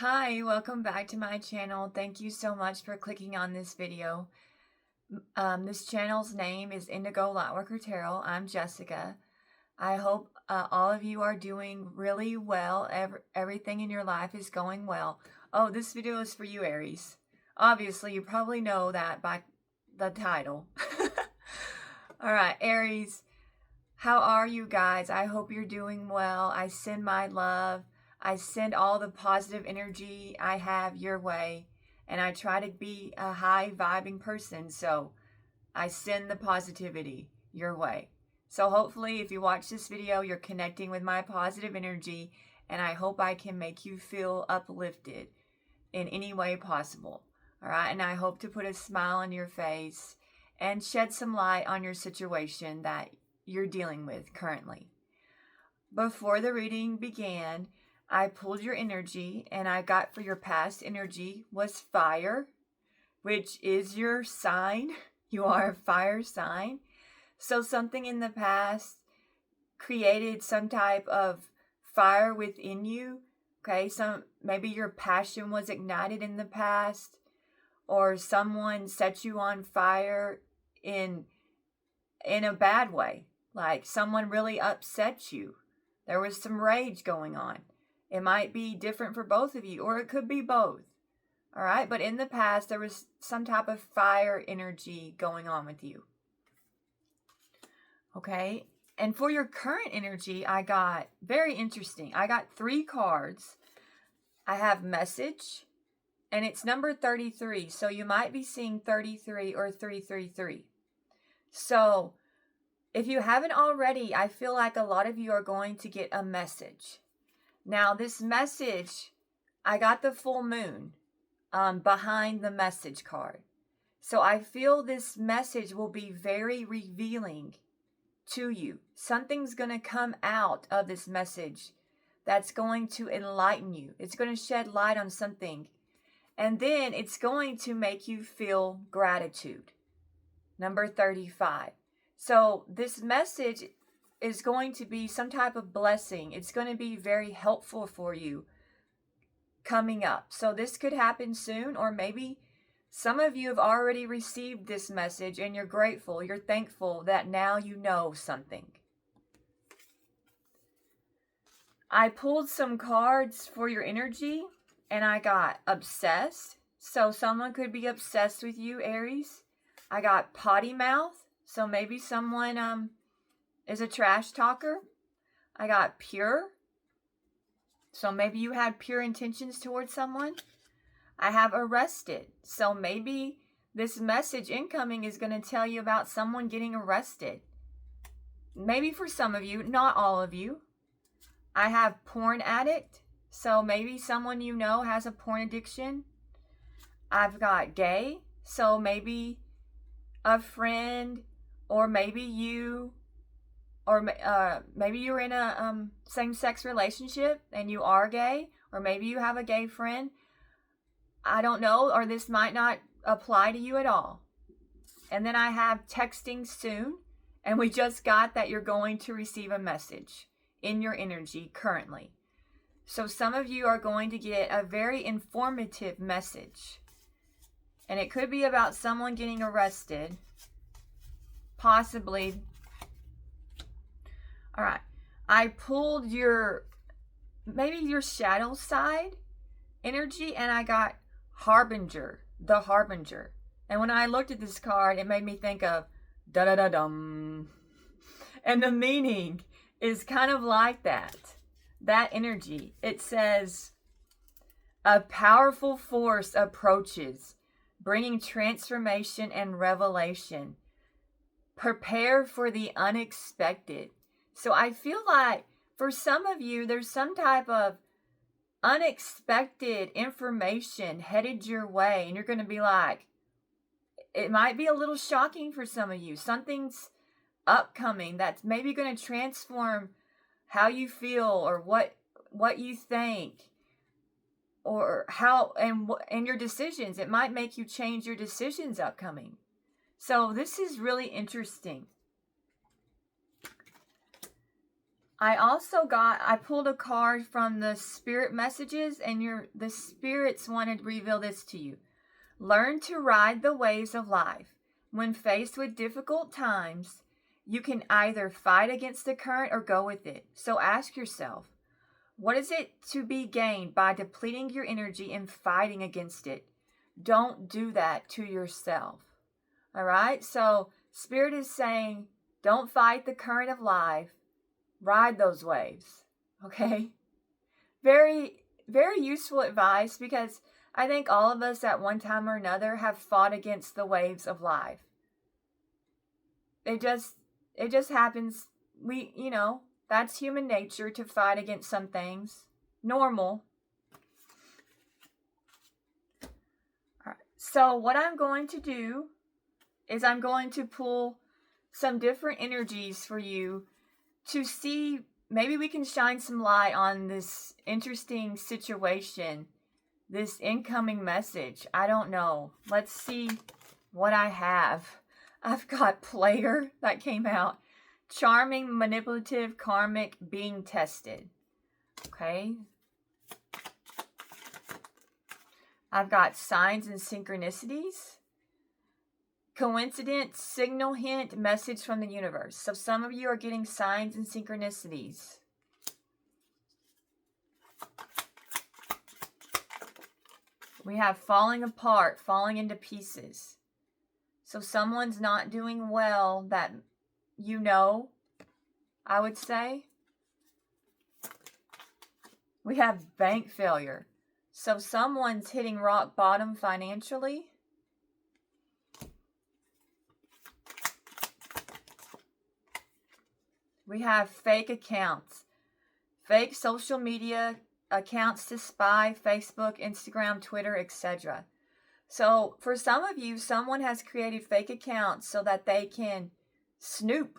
Hi, welcome back to my channel. Thank you so much for clicking on this video. This channel's name is Indigo Lightworker Tarot. I'm Jessica. I hope all of you are doing really well. Everything in your life is going well. Oh, this video is for you, Aries. Obviously, you probably know that by the title. All right, Aries, how are you guys? I hope you're doing well. I send my love. I send all the positive energy I have your way, and I try to be a high vibing person, so I send the positivity your way. So hopefully if you watch this video, you're connecting with my positive energy, and I hope I can make you feel uplifted in any way possible. All right, and I hope to put a smile on your face and shed some light on your situation that you're dealing with currently. Before the reading began, I pulled your energy, and I got for your past energy was fire, which is your sign. You are a fire sign. So something in the past created some type of fire within you. Okay, maybe your passion was ignited in the past, or someone set you on fire in a bad way. Like someone really upset you. There was some rage going on. It might be different for both of you, or it could be both. All right, but in the past, there was some type of fire energy going on with you. Okay, and for your current energy, I got very interesting. I got 3 cards. I have message, and it's number 33. So you might be seeing 33 or 333. So if you haven't already, I feel like a lot of you are going to get a message. Now, this message, I got the full moon behind the message card. So I feel this message will be very revealing to you. Something's going to come out of this message that's going to enlighten you. It's going to shed light on something. And then it's going to make you feel gratitude. Number 35. So this message is going to be some type of blessing. It's going to be very helpful for you coming up. So this could happen soon, or maybe some of you have already received this message and you're grateful, you're thankful that now you know something. I pulled some cards for your energy, and I got obsessed. So someone could be obsessed with you, Aries. I got potty mouth. So maybe someone is a trash talker. I got pure. So maybe you had pure intentions towards someone. I have arrested. So maybe this message incoming is going to tell you about someone getting arrested. Maybe for some of you, not all of you. I have porn addict. So maybe someone you know has a porn addiction. I've got gay. So maybe a friend, or maybe you, or maybe you're in a same-sex relationship and you are gay, or maybe you have a gay friend. I don't know, or this might not apply to you at all. And then I have texting soon, and we just got that you're going to receive a message in your energy currently. So some of you are going to get a very informative message, and it could be about someone getting arrested, possibly. All right, I pulled maybe your shadow side energy, and I got Harbinger, the Harbinger. And when I looked at this card, it made me think of da-da-da-dum. And the meaning is kind of like that energy. It says, a powerful force approaches, bringing transformation and revelation. Prepare for the unexpected. So I feel like for some of you, there's some type of unexpected information headed your way, and you're going to be like, it might be a little shocking for some of you. Something's upcoming that's maybe going to transform how you feel, or what you think, or how, and your decisions. It might make you change your decisions upcoming. So this is really interesting. I pulled a card from the spirit messages, and the spirits wanted to reveal this to you. Learn to ride the waves of life. When faced with difficult times, you can either fight against the current or go with it. So ask yourself, what is it to be gained by depleting your energy and fighting against it? Don't do that to yourself. All right? So Spirit is saying, don't fight the current of life. Ride those waves. Okay? Very, very useful advice, because I think all of us at one time or another have fought against the waves of life. It just happens. That's human nature, to fight against some things. Normal. All right. So what I'm going to do is I'm going to pull some different energies for you to see, maybe we can shine some light on this interesting situation, this incoming message. I don't know. Let's see what I have. I've got Player that came out. Charming, manipulative, karmic, being tested. Okay. I've got signs and synchronicities. Coincidence, signal, hint, message from the universe. So some of you are getting signs and synchronicities. We have falling apart, falling into pieces. So someone's not doing well that I would say. We have bank failure. So someone's hitting rock bottom financially. We have fake accounts. Fake social media accounts to spy, Facebook, Instagram, Twitter, etc. So for some of you, someone has created fake accounts so that they can snoop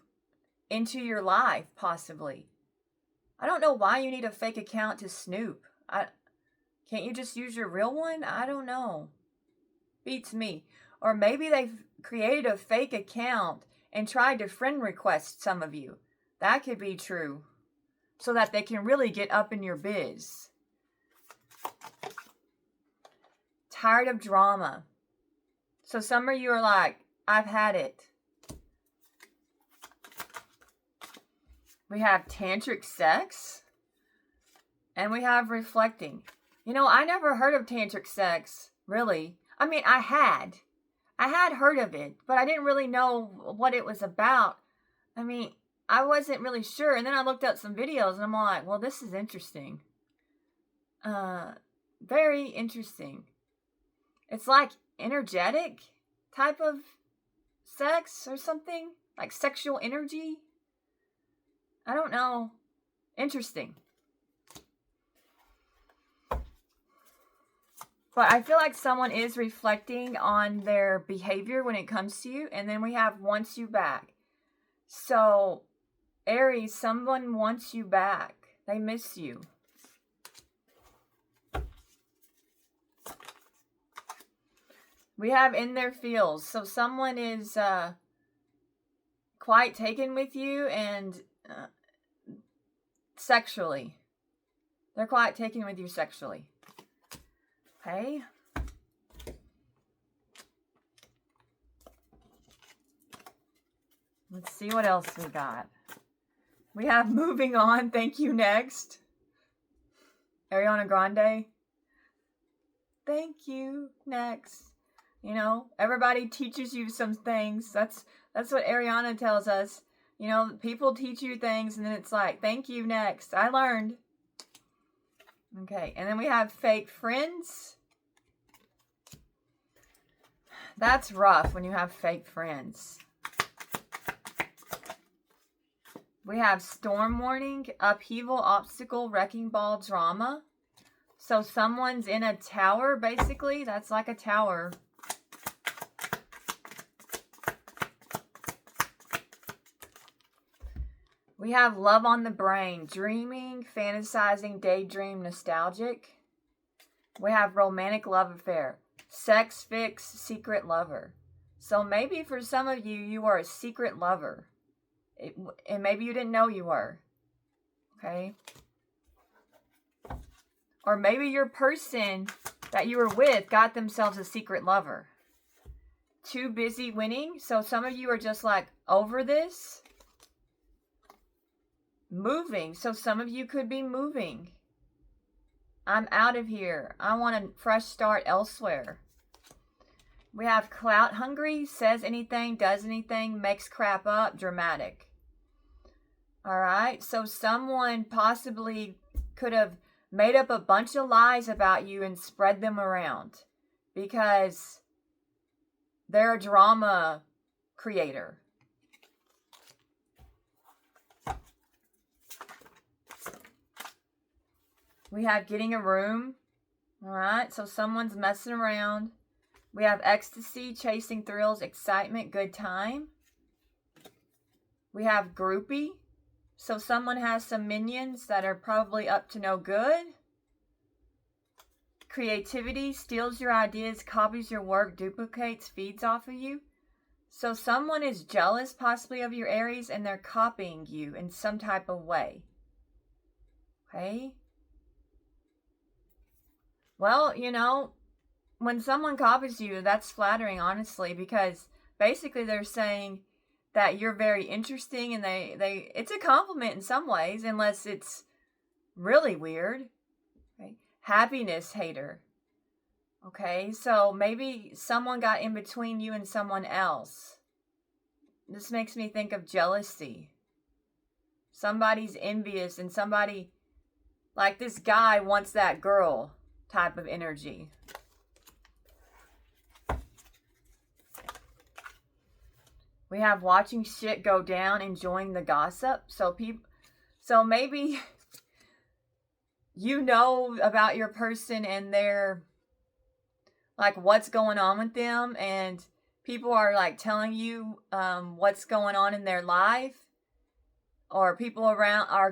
into your life, possibly. I don't know why you need a fake account to snoop. Can't you just use your real one? I don't know. Beats me. Or maybe they've created a fake account and tried to friend request some of you. That could be true. So that they can really get up in your biz. Tired of drama. So some of you are like, I've had it. We have tantric sex. And we have reflecting. I never heard of tantric sex, really. I mean, I had heard of it, but I didn't really know what it was about. I mean, I wasn't really sure. And then I looked up some videos and I'm like, well, this is interesting. Very interesting. It's like energetic type of sex or something, like sexual energy. I don't know. Interesting. But I feel like someone is reflecting on their behavior when it comes to you. And then we have wants you back. So, Aries, someone wants you back. They miss you. We have in their feels. So someone is quite taken with you and sexually. They're quite taken with you sexually. Okay. Let's see what else we got. We have moving on. Thank you. Next. Ariana Grande. Thank you. Next. Everybody teaches you some things. That's what Ariana tells us. People teach you things and then it's like, thank you, next. I learned. Okay, and then we have fake friends. That's rough when you have fake friends. We have storm warning, upheaval, obstacle, wrecking ball, drama. So someone's in a tower, basically. That's like a tower. We have love on the brain, dreaming, fantasizing, daydream, nostalgic. We have romantic love affair, sex fix, secret lover. So maybe for some of you, you are a secret lover. And maybe you didn't know you were. Okay. Or maybe your person that you were with got themselves a secret lover. Too busy winning. So some of you are just like over this. Moving. So some of you could be moving. I'm out of here. I want a fresh start elsewhere. We have clout hungry, says anything, does anything, makes crap up, dramatic. All right. So someone possibly could have made up a bunch of lies about you and spread them around because they're a drama creator. We have getting a room. All right. So someone's messing around. We have ecstasy, chasing thrills, excitement, good time. We have groupie. So someone has some minions that are probably up to no good. Creativity, steals your ideas, copies your work, duplicates, feeds off of you. So someone is jealous possibly of your Aries and they're copying you in some type of way. Okay? Well, you know, when someone copies you, that's flattering, honestly, because basically they're saying that you're very interesting, and it's a compliment in some ways, unless it's really weird. Okay? Happiness hater. Okay, so maybe someone got in between you and someone else. This makes me think of jealousy. Somebody's envious, and somebody, like this guy wants that girl type of energy. We have watching shit go down, enjoying the gossip. So maybe you know about your person and they're like what's going on with them, and people are like telling you what's going on in their life, or people around are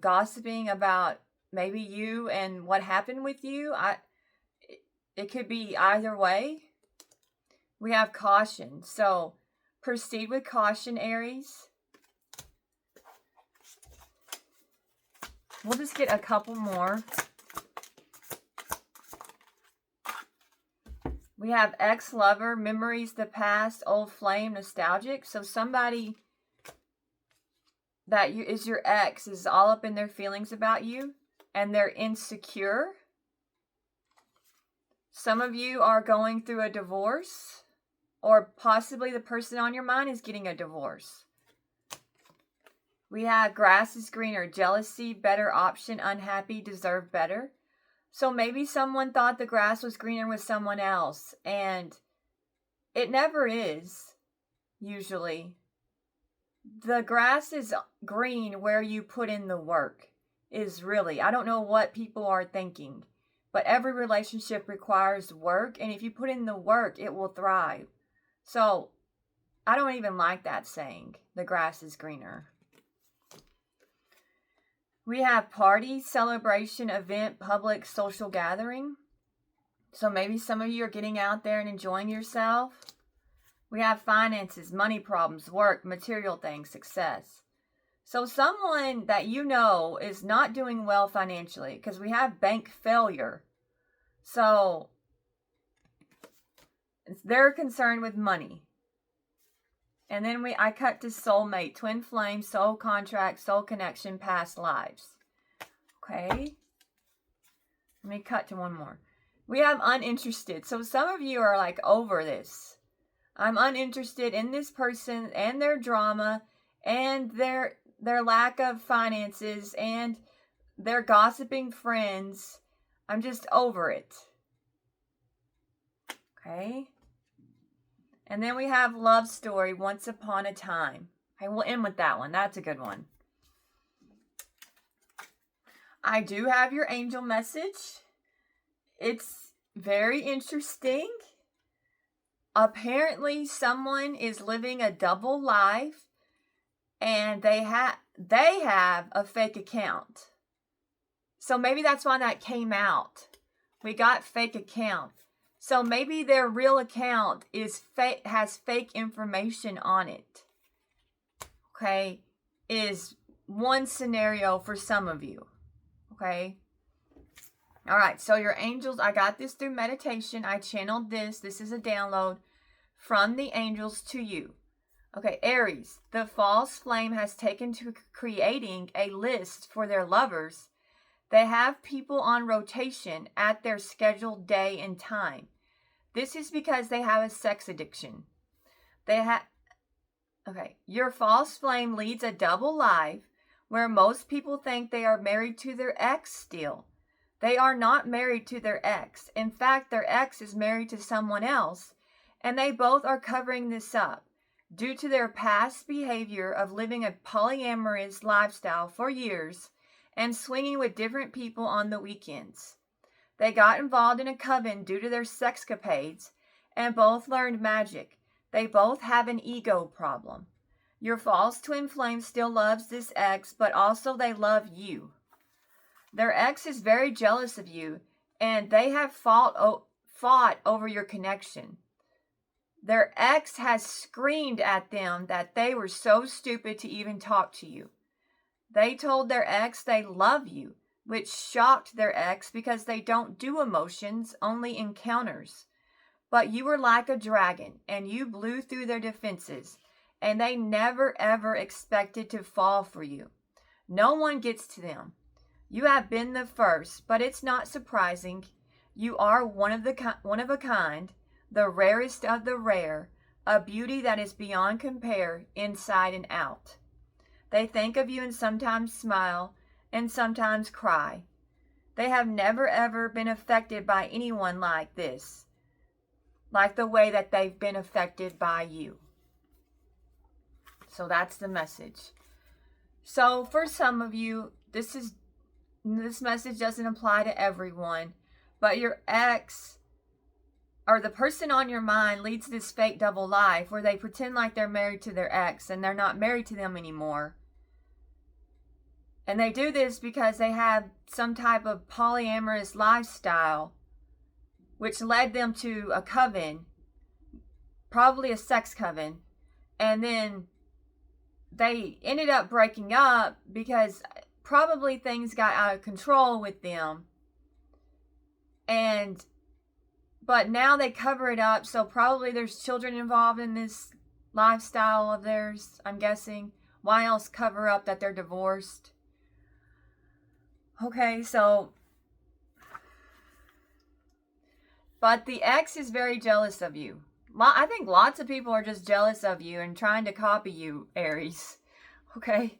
gossiping about maybe you and what happened with you. It could be either way. We have caution. So proceed with caution, Aries. We'll just get a couple more. We have ex-lover, memories, the past, old flame, nostalgic. So somebody that is your ex is all up in their feelings about you, and they're insecure. Some of you are going through a divorce, or possibly the person on your mind is getting a divorce. We have grass is greener, jealousy, better option, unhappy, deserve better. So maybe someone thought the grass was greener with someone else, and it never is, usually. The grass is green where you put in the work, is really. I don't know what people are thinking, but every relationship requires work, and if you put in the work, it will thrive. So I don't even like that saying, the grass is greener. We have party, celebration, event, public, social gathering. So maybe some of you are getting out there and enjoying yourself. We have finances, money problems, work, material things, success. So someone that you know is not doing well financially, because we have bank failure. So they're concerned with money. And then I cut to soulmate, twin flame, soul contract, soul connection, past lives. Okay. Let me cut to one more. We have uninterested. So some of you are like over this. I'm uninterested in this person and their drama and their lack of finances and their gossiping friends. I'm just over it. Okay. And then we have love story, once upon a time. Okay, we'll end with that one. That's a good one. I do have your angel message. It's very interesting. Apparently, someone is living a double life, and they have a fake account. So maybe that's why that came out. We got fake account. So maybe their real account is fake, has fake information on it. Okay, is one scenario for some of you. Okay. All right. So your angels, I got this through meditation. I channeled this. This is a download from the angels to you. Okay. Aries, the false flame has taken to creating a list for their lovers. They have people on rotation at their scheduled day and time. This is because they have a sex addiction. Okay, your false flame leads a double life where most people think they are married to their ex still. They are not married to their ex. In fact, their ex is married to someone else, and they both are covering this up due to their past behavior of living a polyamorous lifestyle for years and swinging with different people on the weekends. They got involved in a coven due to their sexcapades and both learned magic. They both have an ego problem. Your false twin flame still loves this ex, but also they love you. Their ex is very jealous of you, and they have fought over your connection. Their ex has screamed at them that they were so stupid to even talk to you. They told their ex they love you, which shocked their ex because they don't do emotions, only encounters. But you were like a dragon, and you blew through their defenses, and they never ever expected to fall for you. No one gets to them. You have been the first, but it's not surprising. You are one of a kind, the rarest of the rare, a beauty that is beyond compare, inside and out. They think of you and sometimes smile, and sometimes cry. They have never ever been affected by anyone like this, like the way that they've been affected by you. So that's the message. So for some of you, this message doesn't apply to everyone, but your ex or the person on your mind leads this fake double life where they pretend like they're married to their ex and they're not married to them anymore. And they do this because they have some type of polyamorous lifestyle, which led them to a coven, probably a sex coven. And then they ended up breaking up because probably things got out of control with them. But now they cover it up, so probably there's children involved in this lifestyle of theirs, I'm guessing. Why else cover up that they're divorced? Okay, so, but the ex is very jealous of you. I think lots of people are just jealous of you and trying to copy you, Aries. Okay?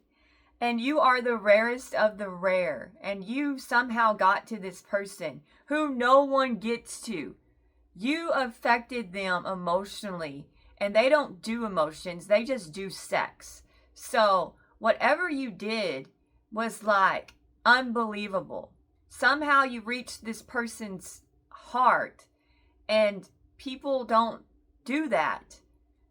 And you are the rarest of the rare. And you somehow got to this person who no one gets to. You affected them emotionally. And they don't do emotions. They just do sex. So whatever you did was like unbelievable. Somehow you reached this person's heart. And people don't do that.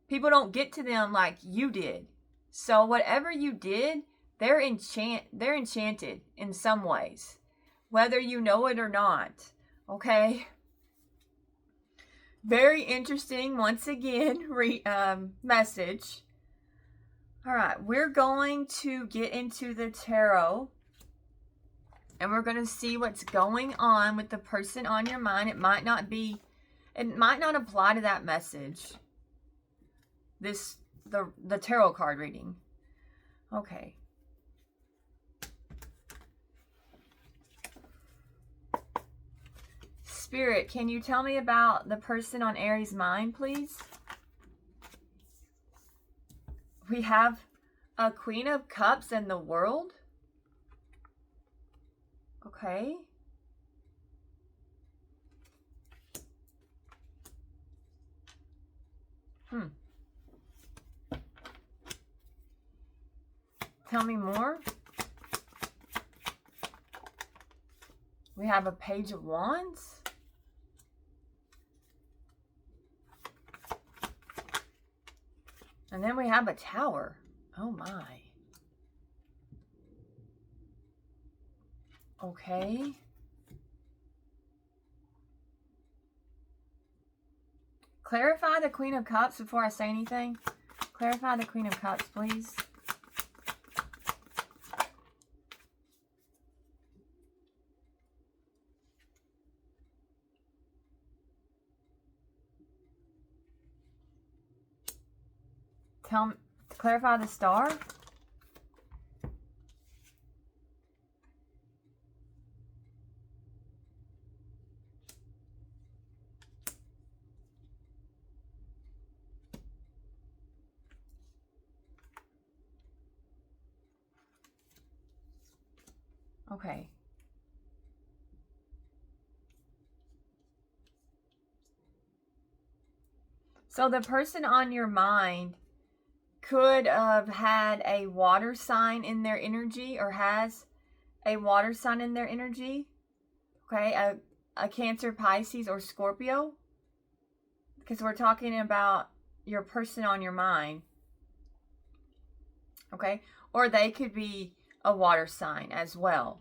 People don't get to them like you did. So whatever you did, they're enchanted in some ways, whether you know it or not. Okay? Very interesting, once again, message. All right, we're going to get into the tarot, and we're going to see what's going on with the person on your mind. It might not apply to that message. The tarot card reading. Okay. Spirit, can you tell me about the person on Aries' mind, please? We have a Queen of Cups in the world. Okay. Tell me more. We have a Page of Wands. And then we have a Tower. Oh my. Okay. Clarify the Queen of Cups before I say anything. Clarify the Queen of Cups, please. Clarify the star. Okay. So the person on your mind could have had a water sign in their energy, or has a water sign in their energy. Okay, a Cancer, Pisces, or Scorpio. Because we're talking about your person on your mind. Okay, or they could be a water sign as well.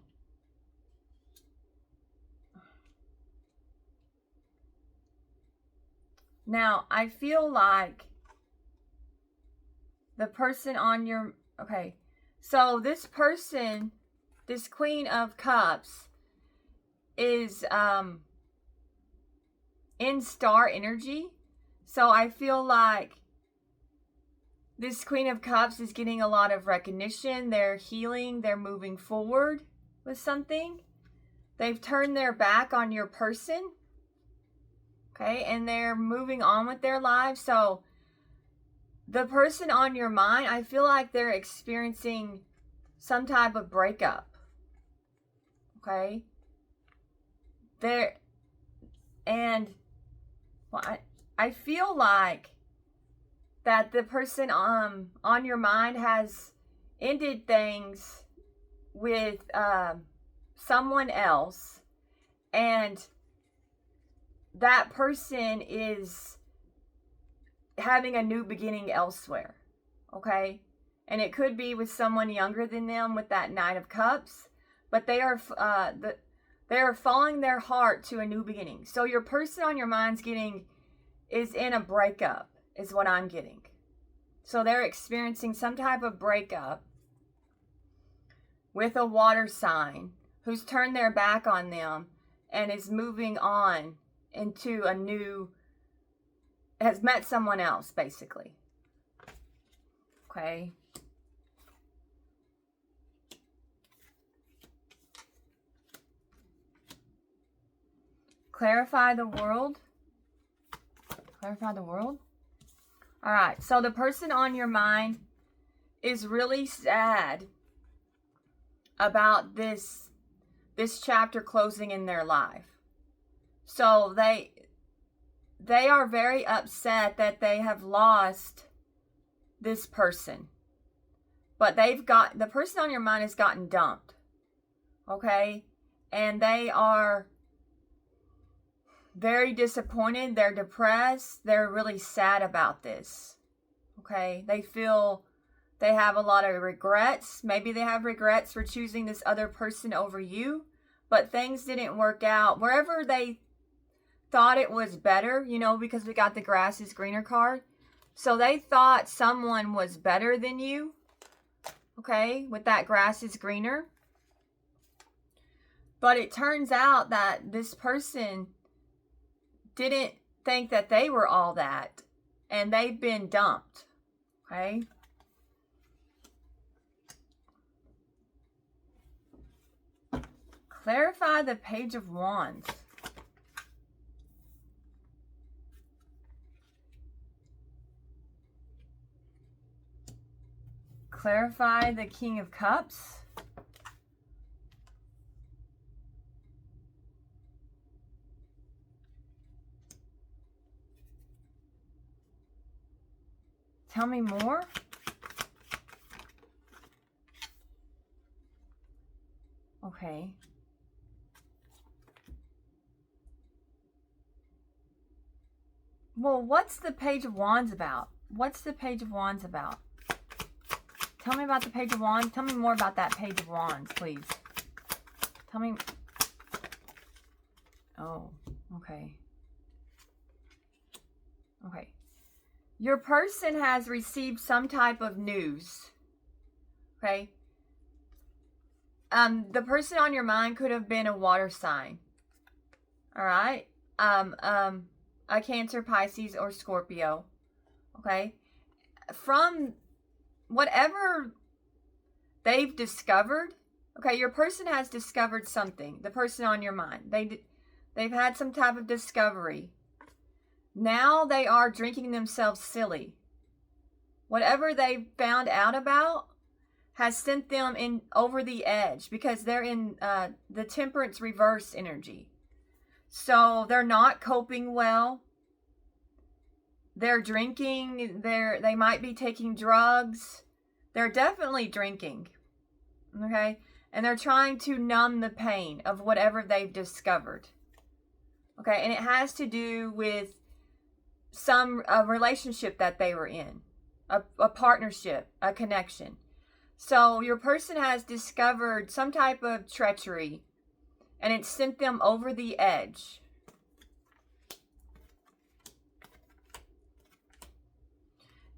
Now, I feel like the person on your, okay, so this person, this Queen of Cups, is in star energy. So I feel like this Queen of Cups is getting a lot of recognition. They're healing. They're moving forward with something. They've turned their back on your person. Okay, and they're moving on with their lives. So the person on your mind, I feel like they're experiencing some type of breakup. Okay? I feel like that the person on your mind has ended things with someone else, and that person is having a new beginning elsewhere. Okay? And it could be with someone younger than them with that Knight of Cups, but they are following their heart to a new beginning. So your person on your mind's is in a breakup, is what I'm getting. So they're experiencing some type of breakup with a water sign who's turned their back on them and is moving on into a new, has met someone else, basically. Okay. Clarify the world. Clarify the world. All right. So the person on your mind is really sad about this chapter closing in their life. So they are very upset that they have lost this person. But the person on your mind has gotten dumped. Okay? And they are very disappointed. They're depressed. They're really sad about this. Okay? They feel they have a lot of regrets. Maybe they have regrets for choosing this other person over you. But things didn't work out. Wherever they thought it was better, because we got the grass is greener card. So they thought someone was better than you. Okay? With that grass is greener. But it turns out that this person didn't think that they were all that, and they've been dumped. Okay? Clarify the Page of Wands. Clarify the King of Cups. Tell me more. Okay. Well, what's the Page of Wands about? What's the Page of Wands about? Tell me about the Page of Wands. Tell me more about that Page of Wands, please. Tell me. Oh, okay. Okay. Your person has received some type of news. Okay. The person on your mind could have been a water sign. All right. A Cancer, Pisces, or Scorpio. Okay. from whatever they've discovered, okay, your person has discovered something, the person on your mind. They've had some type of discovery. Now they are drinking themselves silly. Whatever they found out about has sent them in over the edge because they're in the temperance reverse energy. So they're not coping well. They're drinking. They might be taking drugs. They're definitely drinking. Okay? And they're trying to numb the pain of whatever they've discovered. Okay? And it has to do with a relationship that they were in. A partnership, a connection. So your person has discovered some type of treachery and it sent them over the edge.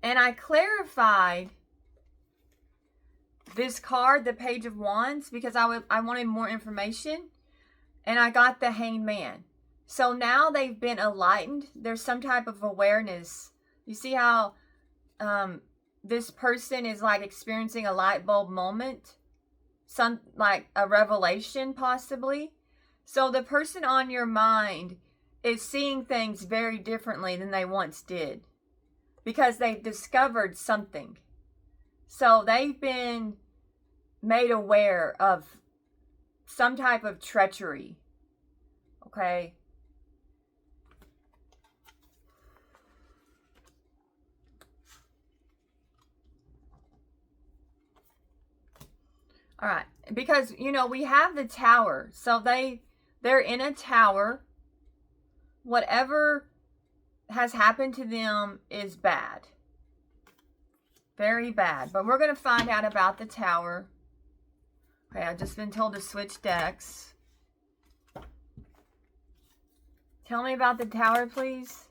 And I clarified this card, the Page of Wands, because I wanted more information, and I got the Hanged Man. So now they've been enlightened. There's some type of awareness. You see how this person is like experiencing a light bulb moment, like a revelation possibly. So the person on your mind is seeing things very differently than they once did because they've discovered something. So they've been made aware of some type of treachery. Okay. All right, because, you know, we have the Tower. So they're in a tower. Whatever has happened to them is bad. Very bad. But we're going to find out about the Tower. Okay, I've just been told to switch decks. Tell me about the Tower, please.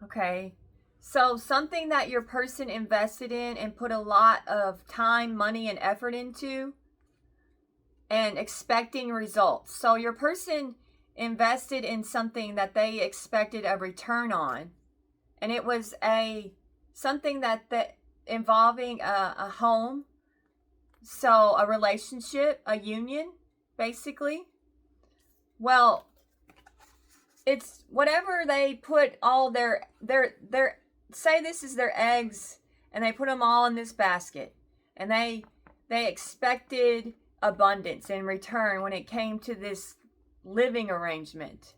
Okay. So something that your person invested in and put a lot of time, money, and effort into and expecting results. So your person invested in something that they expected a return on. And it was something that involving a home. So a relationship, a union, basically. Well, it's whatever they put all their say this is their eggs and they put them all in this basket and they expected abundance in return when it came to this living arrangement.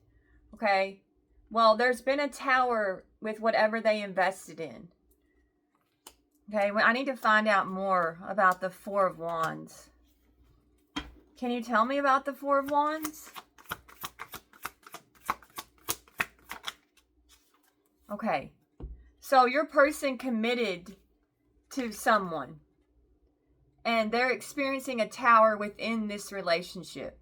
Okay, well, there's been a tower with whatever they invested in. Okay, well, I need to find out more about the Four of Wands. Can you tell me about the Four of Wands? Okay. So your person committed to someone and they're experiencing a tower within this relationship.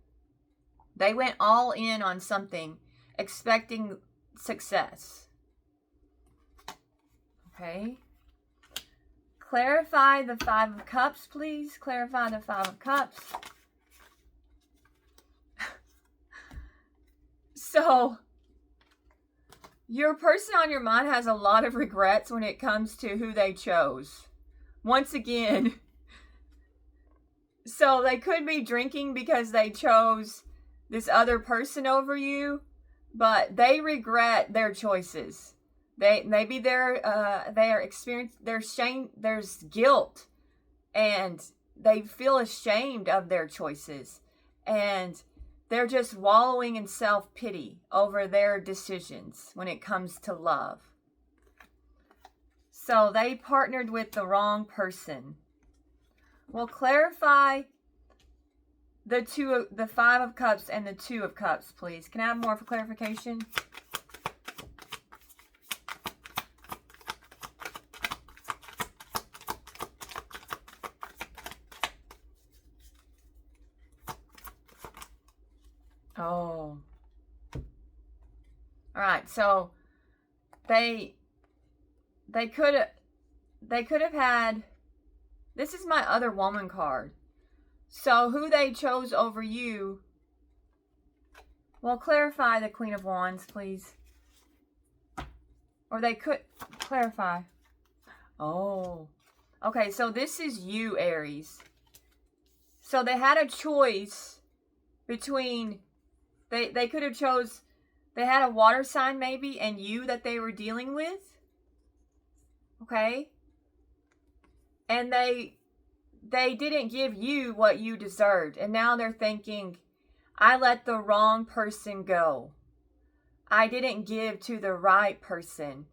They went all in on something, expecting success. Okay. Clarify the Five of Cups, please. Clarify the Five of Cups. So your person on your mind has a lot of regrets when it comes to who they chose. Once again, so they could be drinking because they chose this other person over you, but they regret their choices. Maybe they are experiencing there's shame, there's guilt, and they feel ashamed of their choices, and they're just wallowing in self-pity over their decisions when it comes to love. So they partnered with the wrong person. Well, clarify the Five of Cups and the Two of Cups, please. Can I have more for clarification? Oh. All right, so they could have had, this is my other woman card. So who they chose over you, well, clarify the Queen of Wands, please. Or they could clarify. Oh. Okay, so this is you, Aries. So they had a choice between, they could have chose, they had a water sign maybe, and you that they were dealing with. Okay? And they didn't give you what you deserved. And now they're thinking, I let the wrong person go. I didn't give to the right person.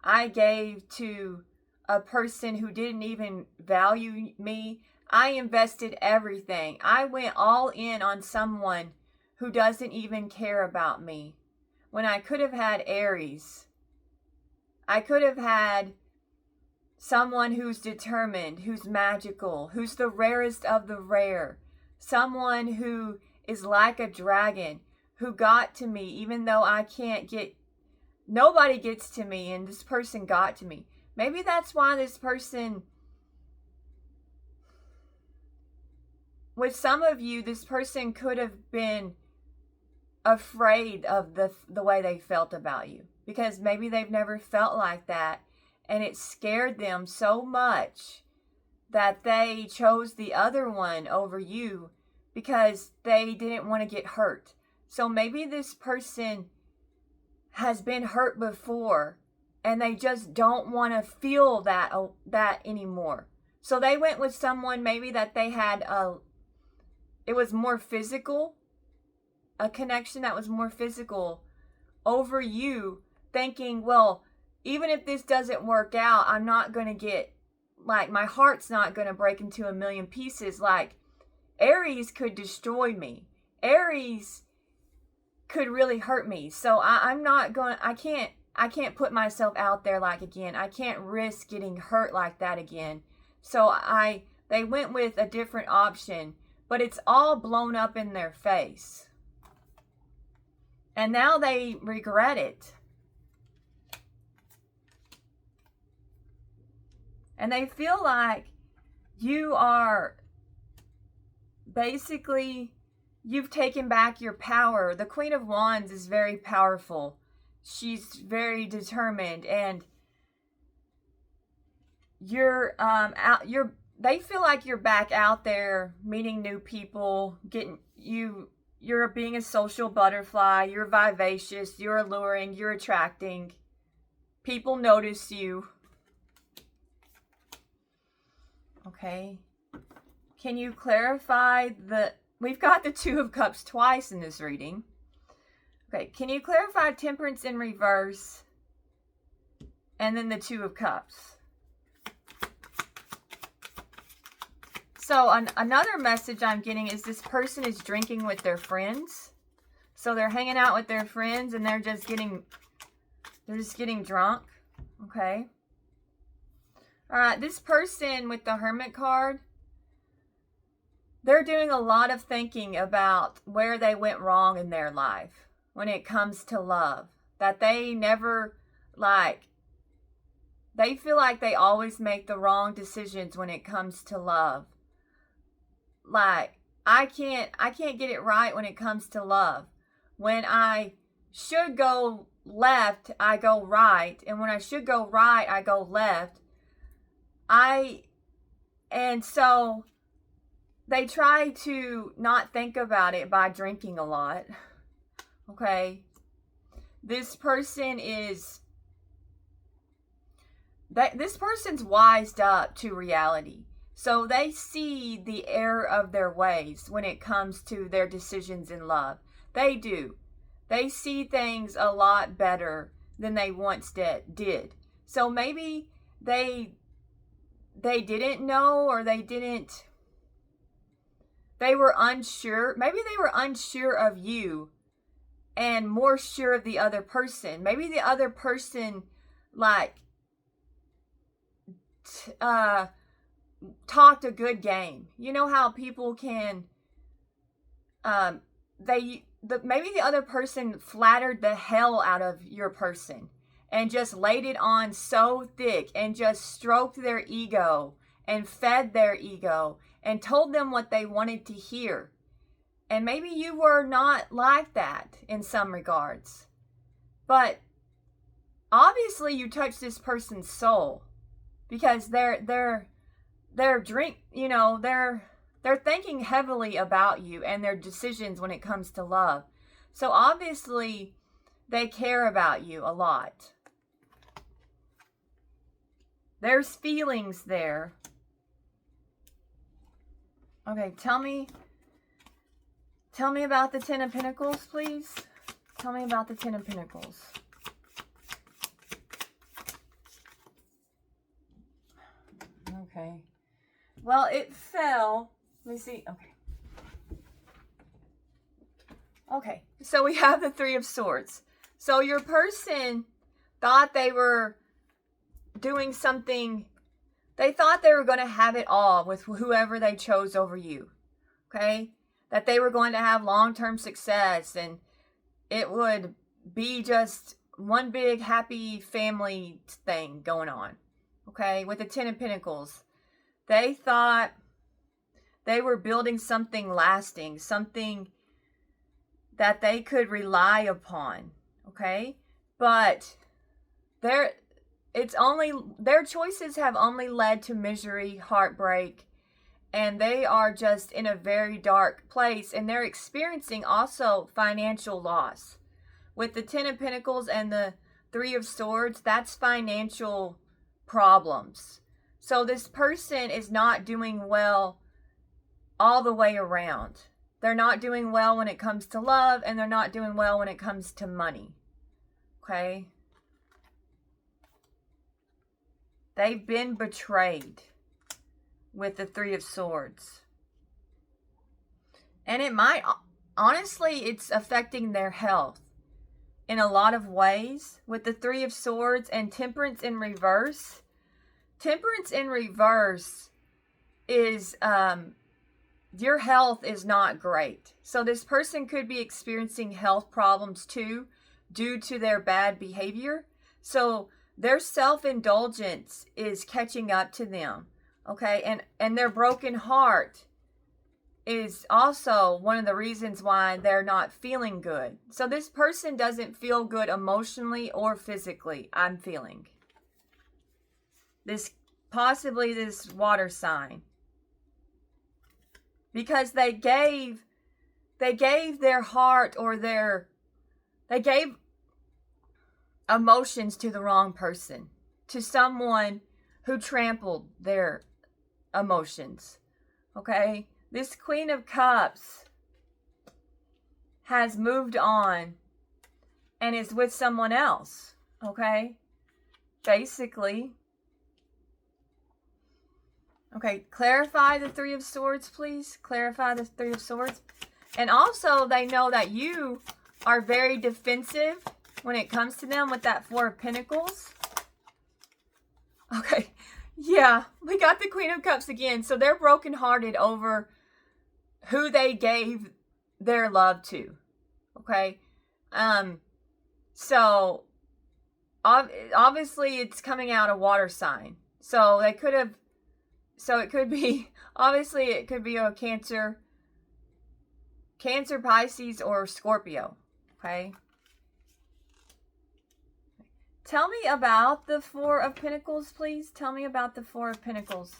I gave to a person who didn't even value me. I invested everything. I went all in on someone who doesn't even care about me. When I could have had Aries. I could have had someone who's determined, who's magical, who's the rarest of the rare. Someone who is like a dragon, who got to me even though I can't get, nobody gets to me, and this person got to me. Maybe that's why this person, with some of you, this person could have been afraid of the way they felt about you. Because maybe they've never felt like that. And it scared them so much that they chose the other one over you because they didn't want to get hurt. So maybe this person has been hurt before and they just don't want to feel that anymore. So they went with someone maybe that they had it was more physical, a connection that was more physical over you, thinking, well, even if this doesn't work out, I'm not going to get, like, my heart's not going to break into a million pieces. Like, Aries could destroy me. Aries could really hurt me. So I'm not going, I can't put myself out there like again. I can't risk getting hurt like that again. So they went with a different option, but it's all blown up in their face. And now they regret it. And they feel like you are basically, you've taken back your power. The Queen of Wands is very powerful. She's very determined, and they feel like you're back out there meeting new people, you're being a social butterfly, you're vivacious, you're alluring, you're attracting. People notice you. Okay. Can you clarify we've got the Two of Cups twice in this reading. Okay, can you clarify Temperance in reverse and then the Two of Cups? So another message I'm getting is this person is drinking with their friends. So they're hanging out with their friends and they're just getting drunk. Okay. All right, this person with the Hermit card, they're doing a lot of thinking about where they went wrong in their life when it comes to love. That they never, they feel like they always make the wrong decisions when it comes to love. Like, I can't get it right when it comes to love. When I should go left, I go right. And when I should go right, I go left. And so they try to not think about it by drinking a lot. Okay. This person's wised up to reality. So they see the error of their ways when it comes to their decisions in love. They do. They see things a lot better than they once did. So maybe they didn't know, or they were unsure. Maybe they were unsure of you and more sure of the other person. Maybe the other person, talked a good game. You know how people can, maybe the other person flattered the hell out of your person and just laid it on so thick and just stroked their ego and fed their ego and told them what they wanted to hear. And maybe you were not like that in some regards. But obviously you touch this person's soul, because they're thinking heavily about you and their decisions when it comes to love. So obviously they care about you a lot. There's feelings there. Okay, tell me about the Ten of Pentacles, please. Tell me about the Ten of Pentacles. Okay. Well, it fell. Let me see. Okay. Okay. So we have the Three of Swords. So your person thought they were doing something. They thought they were going to have it all with whoever they chose over you. Okay? That they were going to have long-term success and it would be just one big happy family thing going on. Okay? With the Ten of Pentacles. They thought they were building something lasting, something that they could rely upon. Okay? But their choices have only led to misery, heartbreak, and they are just in a very dark place, and they're experiencing also financial loss. With the Ten of Pentacles and the Three of Swords, that's financial problems. So this person is not doing well all the way around. They're not doing well when it comes to love, and they're not doing well when it comes to money. Okay? They've been betrayed with the Three of Swords. And it might, honestly, it's affecting their health in a lot of ways. With the Three of Swords and Temperance in reverse. Temperance in reverse is, your health is not great. So this person could be experiencing health problems too, due to their bad behavior. So their self-indulgence is catching up to them. Okay, and their broken heart is also one of the reasons why they're not feeling good. So this person doesn't feel good emotionally or physically, I'm feeling. Possibly this water sign. Because they gave their heart, or they gave emotions to the wrong person. To someone who trampled their emotions. Okay? This Queen of Cups has moved on and is with someone else. Okay? Basically. Okay, clarify the Three of Swords, please. Clarify the Three of Swords. And also, they know that you are very defensive when it comes to them with that Four of Pentacles. Okay, yeah, we got the Queen of Cups again. So they're brokenhearted over who they gave their love to. Okay, so obviously it's coming out a water sign. So they could have. So it could be, obviously it could be a Cancer, Pisces, or Scorpio, okay? Tell me about the Four of Pentacles, please. Tell me about the Four of Pentacles.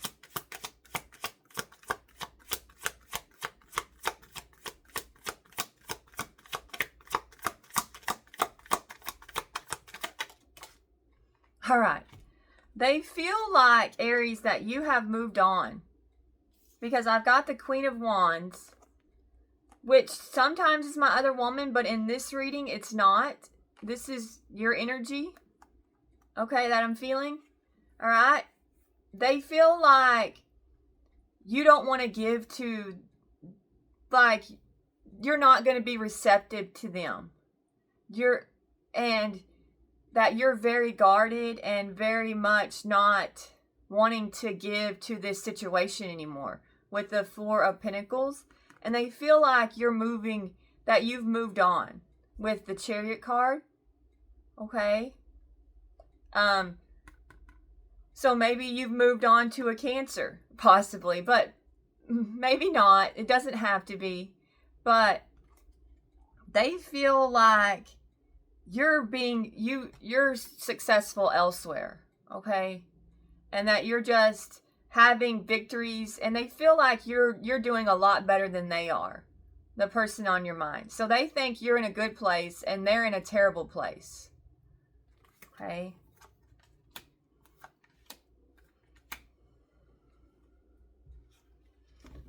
All right. They feel like, Aries, that you have moved on. Because I've got the Queen of Wands, which sometimes is my other woman, but in this reading, it's not. This is your energy, okay, that I'm feeling. All right? They feel like you don't want to give to, like, you're not going to be receptive to them. That you're very guarded and very much not wanting to give to this situation anymore with the Four of Pentacles. And they feel like you've moved on with the Chariot card. Okay? So maybe you've moved on to a Cancer, possibly, but maybe not. It doesn't have to be. But they feel like you're successful elsewhere, okay? And that you're just having victories, and they feel like you're doing a lot better than they are, the person on your mind. So they think you're in a good place and they're in a terrible place. Okay?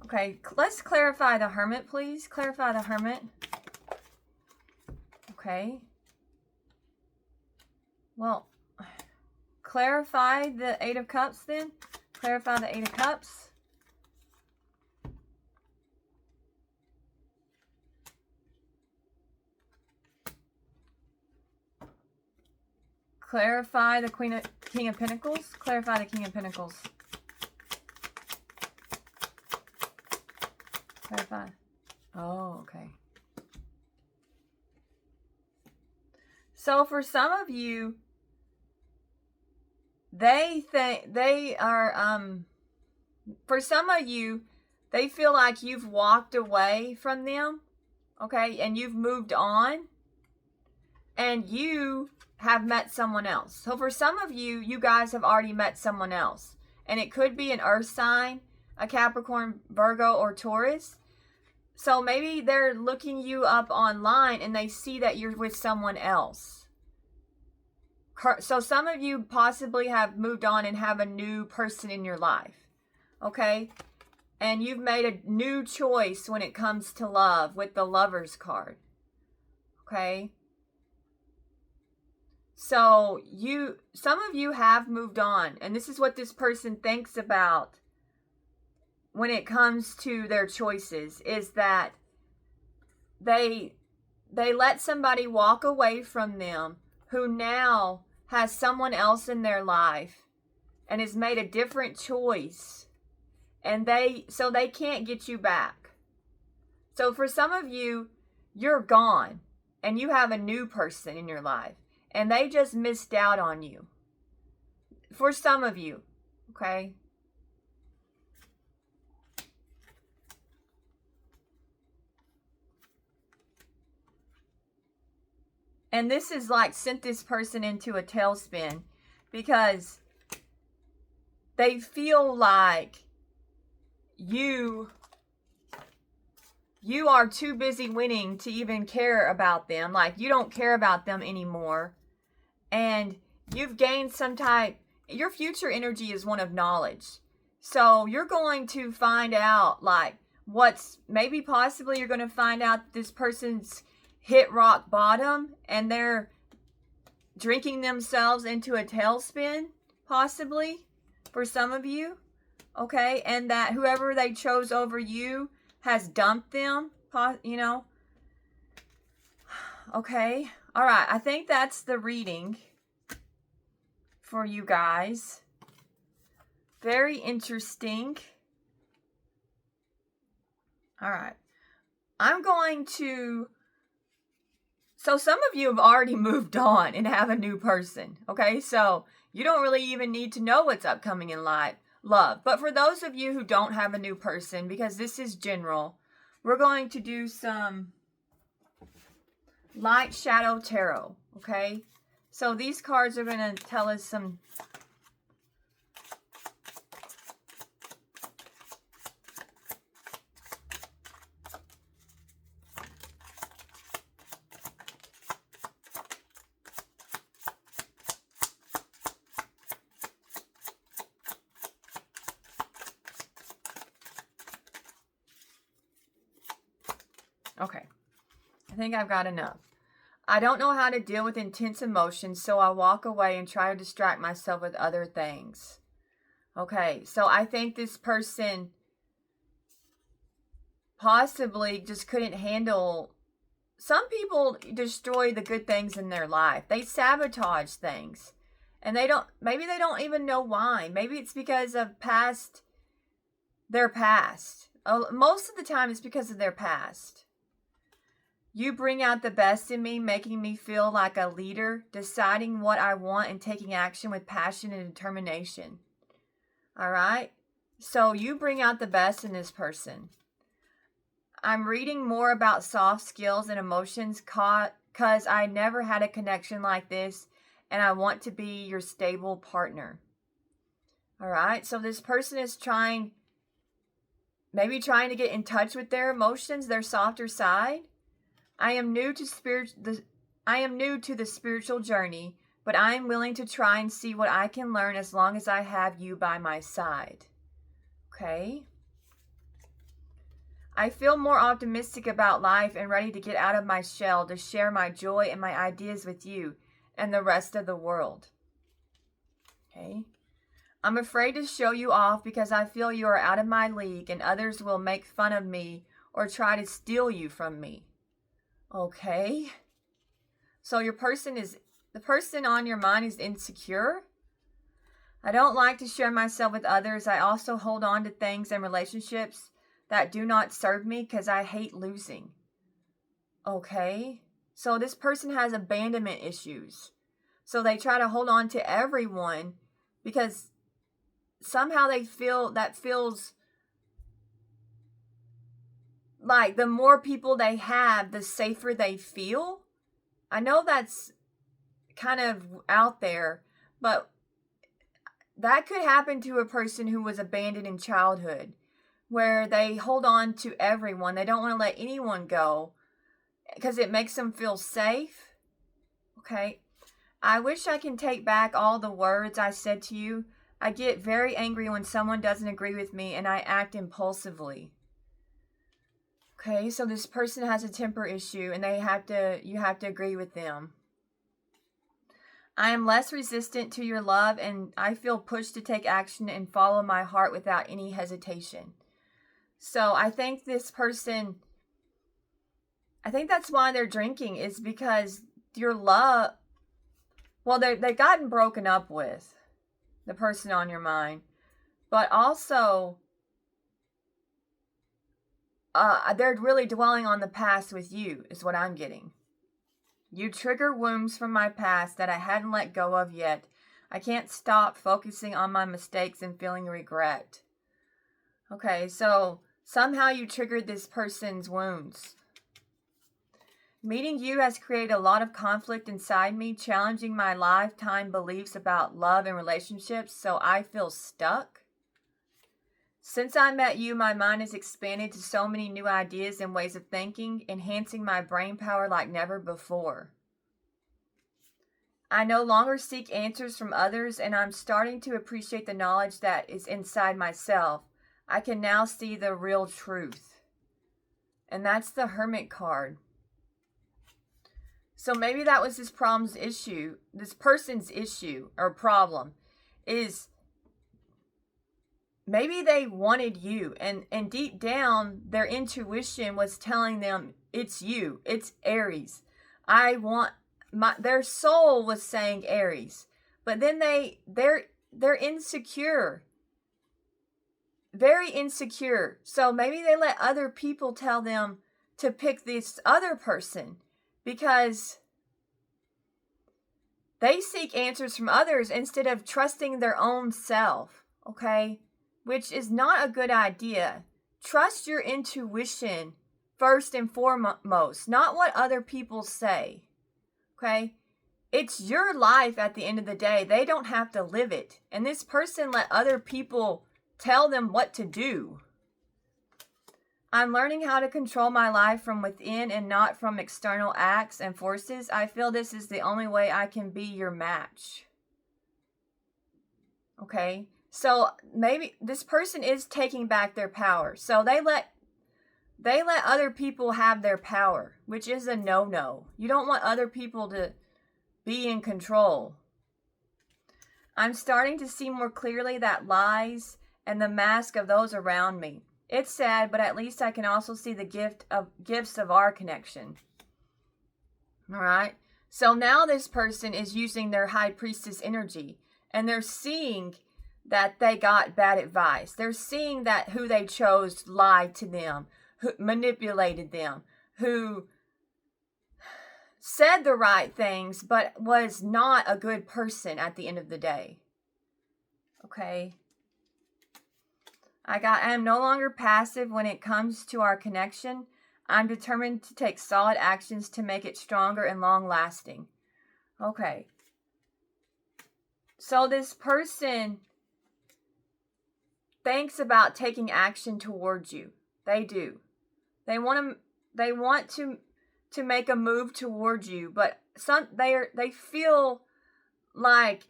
Okay, let's clarify the Hermit, please. Clarify the Hermit. Okay. Well, clarify the Eight of Cups then. Clarify the Eight of Cups. Clarify the King of Pentacles. Clarify the King of Pentacles. Clarify. Oh, okay. So for some of you, they think they are, for some of you, they feel like you've walked away from them, okay, and you've moved on, and you have met someone else. So for some of you, you guys have already met someone else, and it could be an earth sign, a Capricorn, Virgo, or Taurus. So maybe they're looking you up online and they see that you're with someone else. So some of you possibly have moved on and have a new person in your life, okay? And you've made a new choice when it comes to love with the Lovers card, okay? So some of you have moved on, and this is what this person thinks about when it comes to their choices, is that they let somebody walk away from them who now has someone else in their life and has made a different choice, and they can't get you back. So for some of you, you're gone and you have a new person in your life and they just missed out on you. For some of you, okay? And this is like sent this person into a tailspin because they feel like you are too busy winning to even care about them. Like you don't care about them anymore. And you've gained some type, your future energy is one of knowledge. So you're going to find out like maybe possibly you're going to find out this person's hit rock bottom and they're drinking themselves into a tailspin, possibly, for some of you, okay? And that whoever they chose over you has dumped them, you know? Okay, all right, I think that's the reading for you guys. Very interesting. All right, I'm going to... So some of you have already moved on and have a new person, okay? So you don't really even need to know what's upcoming in love. But for those of you who don't have a new person, because this is general, we're going to do some light shadow tarot, okay? So these cards are going to tell us some... Okay, I think I've got enough. I don't know how to deal with intense emotions, so I walk away and try to distract myself with other things. Okay, so I think this person possibly just couldn't handle... Some people destroy the good things in their life. They sabotage things. And maybe they don't even know why. Maybe it's because of their past. Most of the time it's because of their past. You bring out the best in me, making me feel like a leader, deciding what I want and taking action with passion and determination. All right? So you bring out the best in this person. I'm reading more about soft skills and emotions caught because I never had a connection like this, and I want to be your stable partner. All right, so this person is maybe trying to get in touch with their emotions, their softer side. I am new to the spiritual journey, but I am willing to try and see what I can learn as long as I have you by my side. Okay. I feel more optimistic about life and ready to get out of my shell to share my joy and my ideas with you and the rest of the world. Okay. I'm afraid to show you off because I feel you are out of my league and others will make fun of me or try to steal you from me. Okay. So the person on your mind is insecure. I don't like to share myself with others. I also hold on to things and relationships that do not serve me because I hate losing. Okay. So this person has abandonment issues. So they try to hold on to everyone because somehow they feel that feels like the more people they have, the safer they feel. I know that's kind of out there, but that could happen to a person who was abandoned in childhood, where they hold on to everyone. They don't want to let anyone go because it makes them feel safe. Okay. I wish I can take back all the words I said to you. I get very angry when someone doesn't agree with me and I act impulsively. Okay, so this person has a temper issue and you have to agree with them. I am less resistant to your love and I feel pushed to take action and follow my heart without any hesitation. So I think this person, I think that's why they're drinking, is because your love, well, they've gotten broken up with, the person on your mind, but also they're really dwelling on the past with you, is what I'm getting. You trigger wounds from my past that I hadn't let go of yet. I can't stop focusing on my mistakes and feeling regret. Okay, so somehow you triggered this person's wounds. Meeting you has created a lot of conflict inside me, challenging my lifetime beliefs about love and relationships, so I feel stuck. Since I met you, my mind has expanded to so many new ideas and ways of thinking, enhancing my brain power like never before. I no longer seek answers from others, and I'm starting to appreciate the knowledge that is inside myself. I can now see the real truth. And that's the Hermit card. So maybe that was this person's issue or problem, is maybe they wanted you, and deep down their intuition was telling them it's you, it's Aries. Their soul was saying Aries, but then they're insecure, very insecure. So maybe they let other people tell them to pick this other person because they seek answers from others instead of trusting their own self. Okay. Which is not a good idea. Trust your intuition first and foremost, not what other people say. Okay? It's your life at the end of the day. They don't have to live it. And this person let other people tell them what to do. I'm learning how to control my life from within and not from external acts and forces. I feel this is the only way I can be your match. Okay? So maybe this person is taking back their power. So they let other people have their power, which is a no-no. You don't want other people to be in control. I'm starting to see more clearly that lies and the mask of those around me. It's sad, but at least I can also see the gifts of our connection. All right? So now this person is using their high priestess energy, and they're seeing that they got bad advice. They're seeing that who they chose lied to them, who manipulated them, who said the right things, but was not a good person at the end of the day. Okay? I am no longer passive when it comes to our connection. I'm determined to take solid actions to make it stronger and long-lasting. Okay. So this person thinks about taking action towards you. They do. They want to make a move towards you, but they feel like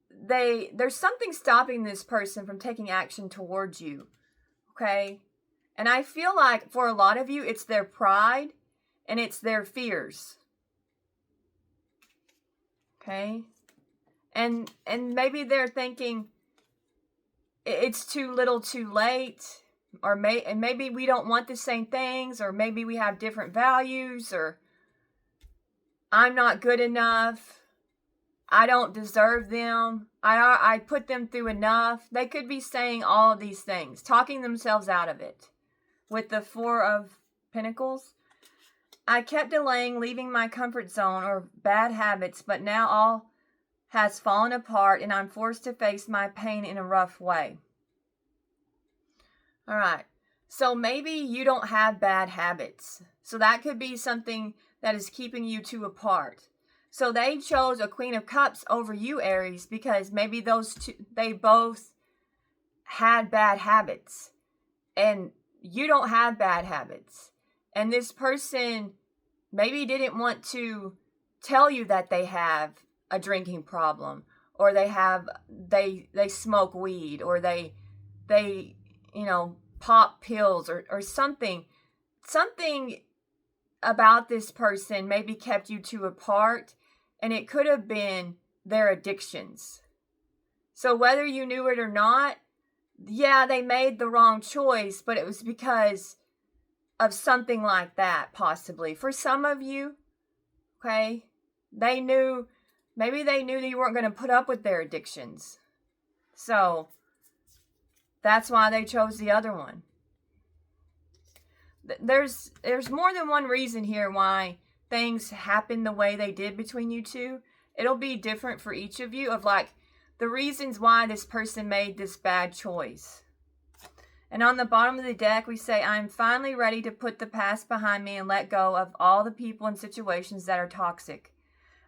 there's something stopping this person from taking action towards you. Okay? And I feel like for a lot of you, it's their pride and it's their fears. Okay? And maybe they're thinking it's too little too late, or maybe we don't want the same things, or maybe we have different values, or I'm not good enough, I don't deserve them, I put them through enough. They could be saying all of these things, talking themselves out of it. With the Four of Pentacles, I kept delaying leaving my comfort zone or bad habits, but now all has fallen apart and I'm forced to face my pain in a rough way. All right. So maybe you don't have bad habits. So that could be something that is keeping you two apart. So they chose a Queen of Cups over you, Aries, because maybe those two, they both had bad habits. And you don't have bad habits. And this person maybe didn't want to tell you that they have a drinking problem, or they smoke weed, or they pop pills, or something about this person maybe kept you two apart, and it could have been their addictions. So whether you knew it or not, yeah, they made the wrong choice, but it was because of something like that, possibly. For some of you, okay, maybe they knew that you weren't going to put up with their addictions. So that's why they chose the other one. There's more than one reason here why things happen the way they did between you two. It'll be different for each of you, of like the reasons why this person made this bad choice. And on the bottom of the deck, we say, I'm finally ready to put the past behind me and let go of all the people and situations that are toxic.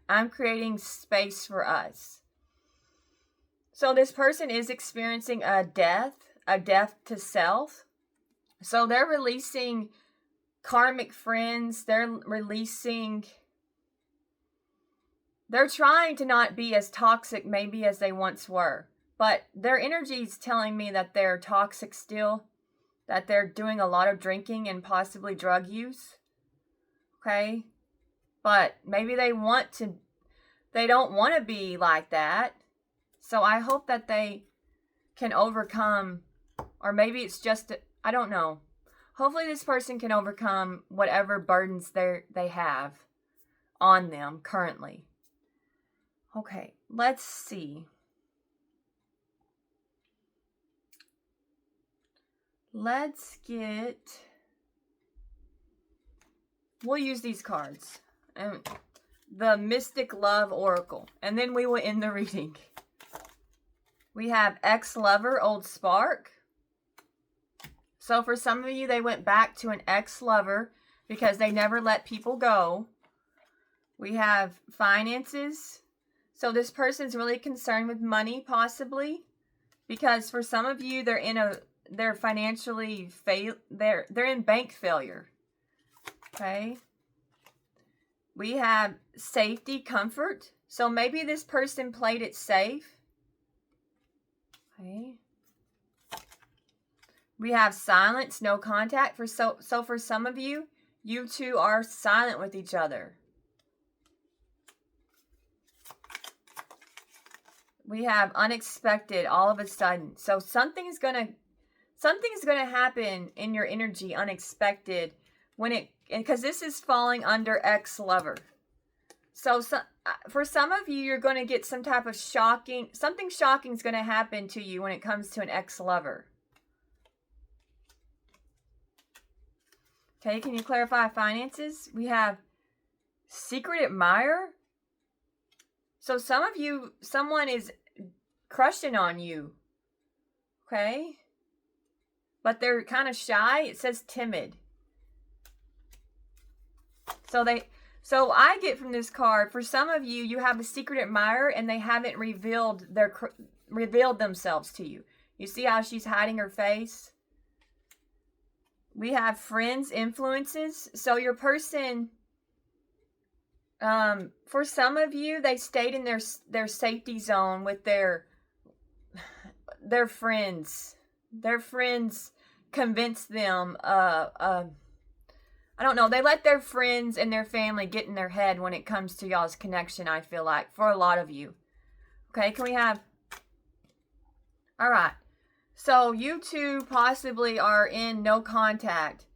I'm creating space for us. So this person is experiencing a death to self. So they're releasing karmic friends. They're trying to not be as toxic maybe as they once were. But their energy is telling me that they're toxic still, that they're doing a lot of drinking and possibly drug use. Okay? But maybe they don't want to be like that. So I hope that they can overcome, or maybe it's just, I don't know. Hopefully this person can overcome whatever burdens they have on them currently. Okay, let's see. Let's get, we'll use these cards. The Mystic Love Oracle. And then we will end the reading. We have ex-lover, old spark. So for some of you, they went back to an ex-lover because they never let people go. We have finances. So this person's really concerned with money, possibly. Because for some of you, they're financially they're in bank failure. Okay. We have safety, comfort. So maybe this person played it safe. Okay. We have silence, no contact. So for some of you, you two are silent with each other. We have unexpected, all of a sudden. So something's gonna happen in your energy, unexpected, because this is falling under ex-lover. So for some of you, you're going to get some type of something shocking is going to happen to you when it comes to an ex-lover. Okay, can you clarify finances? We have secret admirer. So some of you, someone is crushing on you. Okay? But they're kind of shy. It says timid. So I get from this card, for some of you, you have a secret admirer and they haven't revealed themselves to you. You see how she's hiding her face? We have friends, influences. So your person, for some of you, they stayed in their safety zone with their friends. Their friends convinced them, I don't know, they let their friends and their family get in their head when it comes to y'all's connection, I feel like, for a lot of you. Okay, can we have... All right. So you two possibly are in no contact,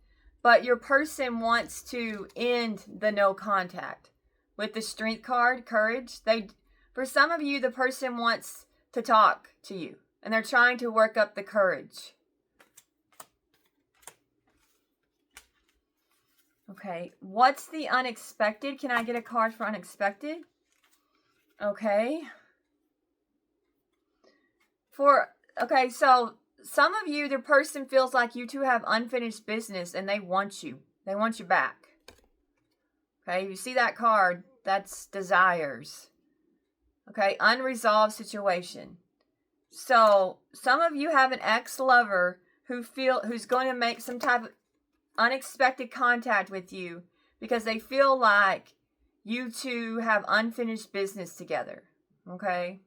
but your person wants to end the no contact. With the Strength card, courage, for some of you, the person wants to talk to you, and they're trying to work up the courage. Okay, what's the unexpected? Can I get a card for unexpected? Okay. Okay, so some of you, the person feels like you two have unfinished business and they want you. They want you back. Okay, you see that card? That's desires. Okay, unresolved situation. So some of you have an ex-lover who's going to make some type of unexpected contact with you because they feel like you two have unfinished business together. Okay?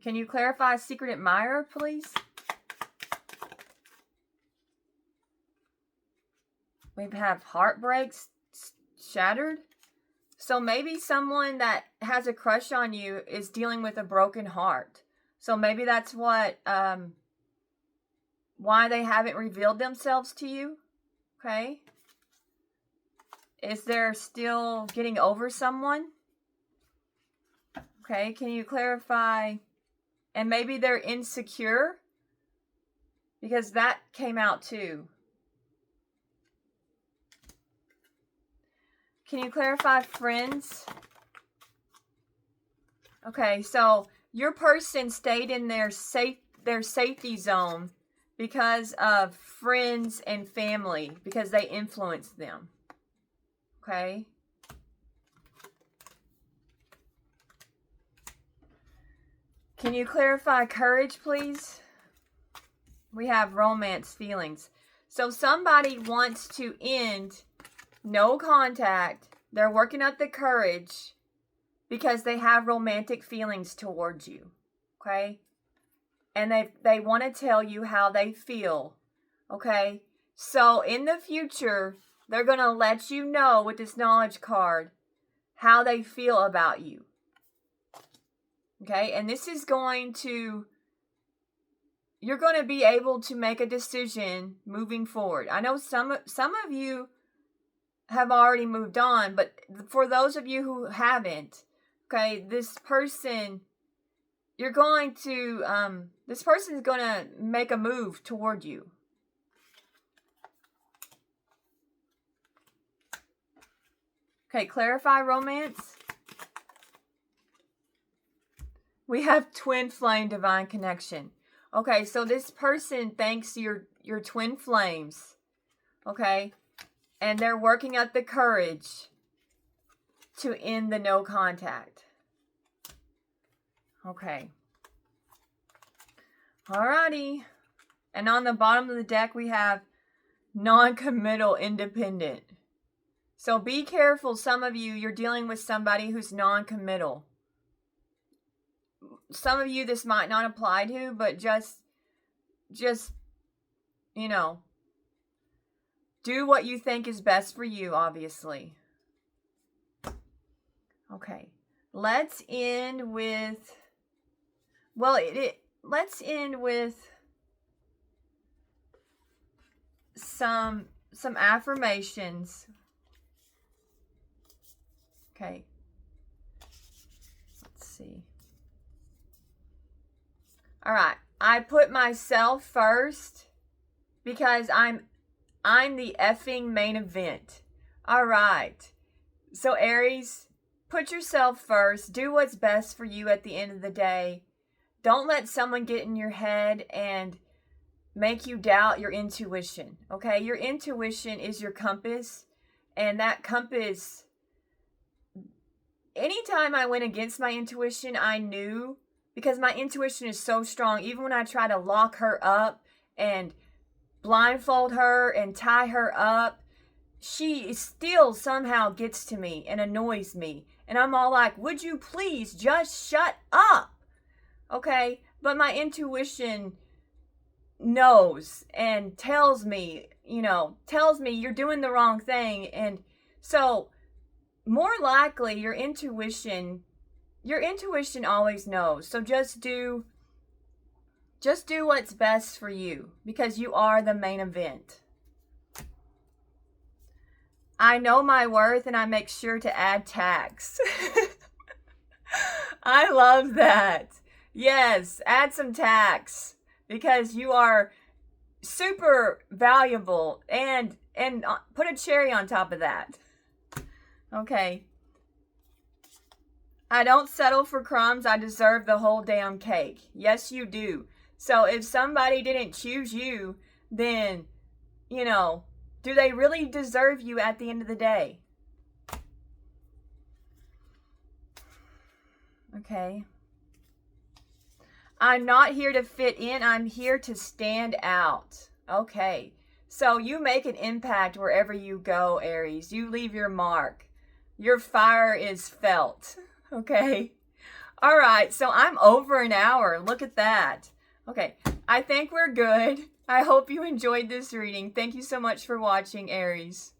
Can you clarify secret admirer, please? We have heartbreaks shattered. So maybe someone that has a crush on you is dealing with a broken heart. So maybe that's why they haven't revealed themselves to you. Okay? Is there still getting over someone? Okay, can you clarify? And maybe they're insecure, because that came out too. Can you clarify friends? Okay, so your person stayed in their safety zone because of friends and family, because they influenced them. Okay? Can you clarify courage, please? We have romance feelings. So somebody wants to end no contact. They're working up the courage because they have romantic feelings towards you. Okay? And they want to tell you how they feel. Okay? So in the future, they're going to let you know with this knowledge card how they feel about you. Okay? And this is you're going to be able to make a decision moving forward. I know some of you have already moved on, but for those of you who haven't, okay, this person is going to make a move toward you. Okay, clarify romance. We have twin flame divine connection. Okay, so this person thanks your twin flames. Okay? And they're working up the courage to end the no contact. Okay. Alrighty. And on the bottom of the deck, we have non-committal independent. So be careful, some of you, you're dealing with somebody who's non-committal. Some of you this might not apply to, but just you know, do what you think is best for you, obviously. Okay. Let's end with, let's end with some affirmations. Okay. Let's see. All right. I put myself first because I'm the effing main event. All right. So Aries, put yourself first. Do what's best for you at the end of the day. Don't let someone get in your head and make you doubt your intuition. Okay, your intuition is your compass, and that compass, anytime I went against my intuition, I knew, because my intuition is so strong, even when I try to lock her up and blindfold her and tie her up, she still somehow gets to me and annoys me. And I'm all like, would you please just shut up? Okay? But my intuition knows and tells me, tells me you're doing the wrong thing. And so, more likely, your intuition always knows. So just do what's best for you, because you are the main event. I know my worth, and I make sure to add tags. I love that. Yes, add some tags, because you are super valuable, and put a cherry on top of that. Okay. I don't settle for crumbs. I deserve the whole damn cake. Yes, you do. So if somebody didn't choose you, then, do they really deserve you at the end of the day? Okay. I'm not here to fit in. I'm here to stand out. Okay. So you make an impact wherever you go, Aries. You leave your mark. Your fire is felt. Okay. All right. So I'm over an hour. Look at that. Okay. I think we're good. I hope you enjoyed this reading. Thank you so much for watching, Aries.